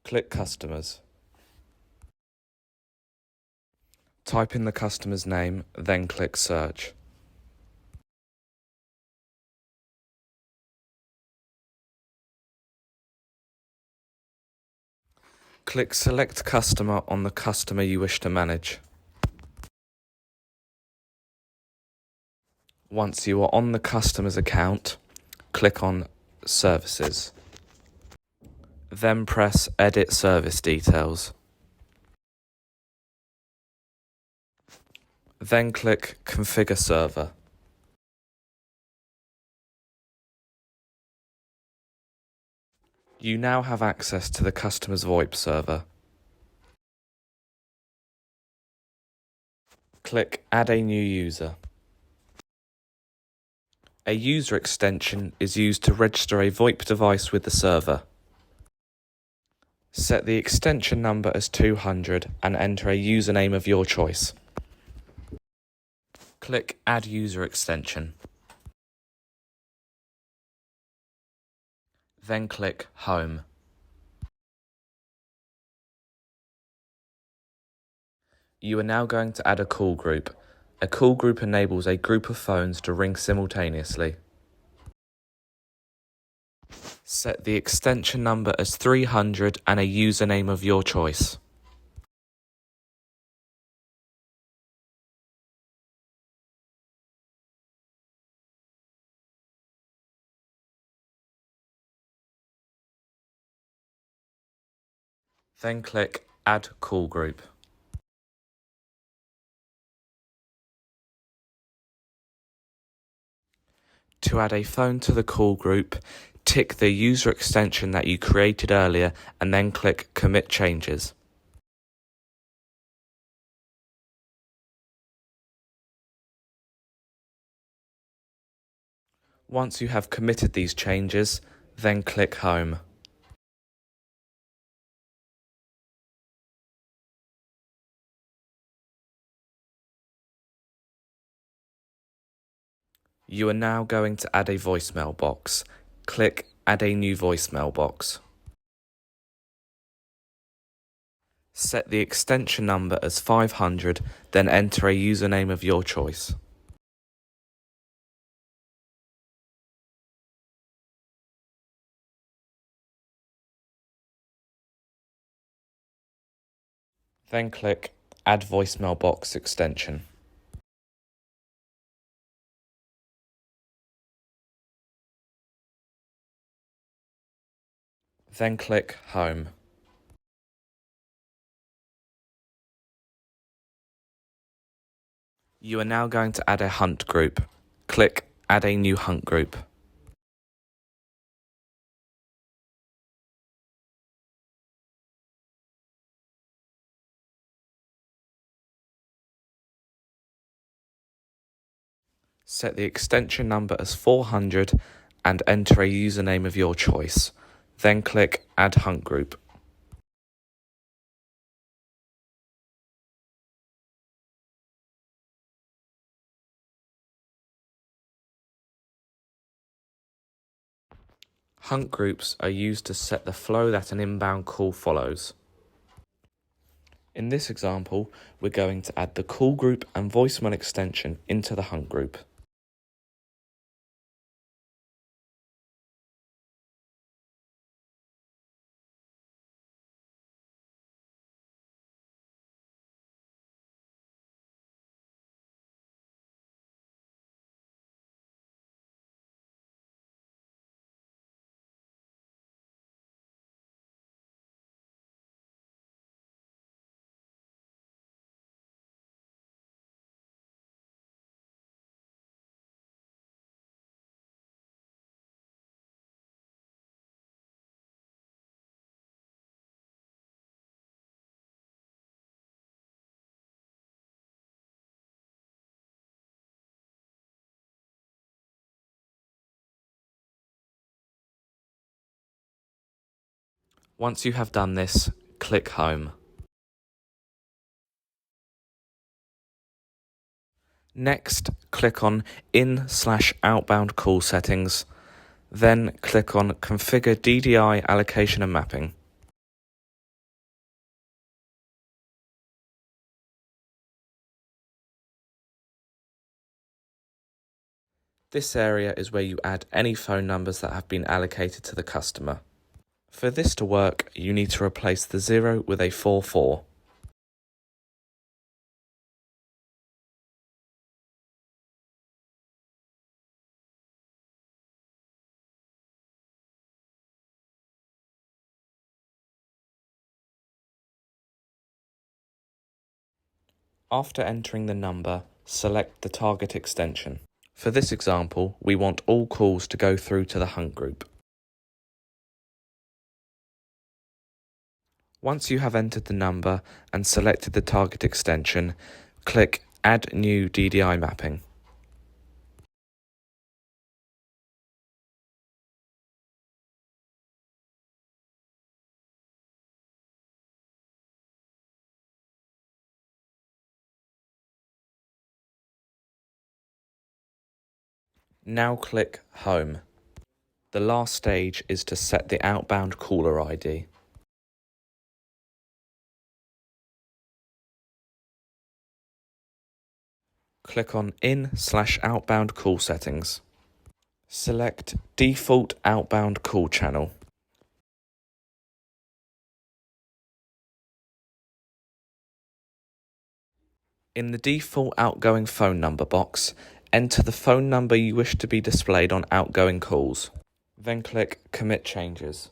Click Customers. Type in the customer's name, then click Search. Click Select Customer on the customer you wish to manage. Once you are on the customer's account, click on Services. Then press Edit Service Details. Then click Configure Server. You now have access to the customer's VoIP server. Click Add a new user. A user extension is used to register a VoIP device with the server. Set the extension number as 200 and enter a username of your choice. Click Add User Extension. Then click Home. You are now going to add a call group. A call group enables a group of phones to ring simultaneously. Set the extension number as 300 and a username of your choice. Then click Add Call Group. To add a phone to the call group, tick the user extension that you created earlier and then click Commit Changes. Once you have committed these changes, then click Home. You are now going to add a voicemail box. Click Add a new voicemail box. Set the extension number as 500, then enter a username of your choice. Then click Add Voicemail Box Extension. Then click Home. You are now going to add a hunt group. Click Add a new hunt group. Set the extension number as 400 and enter a username of your choice. Then click Add Hunt Group. Hunt groups are used to set the flow that an inbound call follows. In this example, we're going to add the call group and voicemail extension into the hunt group. Once you have done this, click Home. Next, click on In/Outbound Call Settings, then click on Configure DDI Allocation and Mapping. This area is where you add any phone numbers that have been allocated to the customer. For this to work, you need to replace the 0 with a 44. After entering the number, select the target extension. For this example, we want all calls to go through to the hunt group. Once you have entered the number and selected the target extension, click Add New DDI Mapping. Now click Home. The last stage is to set the outbound caller ID. Click on In/Outbound Call Settings. Select Default Outbound Call Channel. In the default outgoing phone number box, enter the phone number you wish to be displayed on outgoing calls. Then click Commit Changes.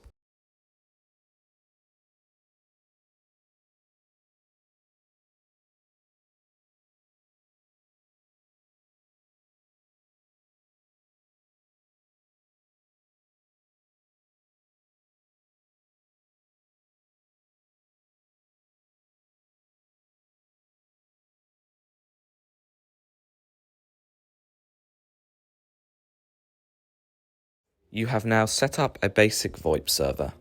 You have now set up a basic VoIP server.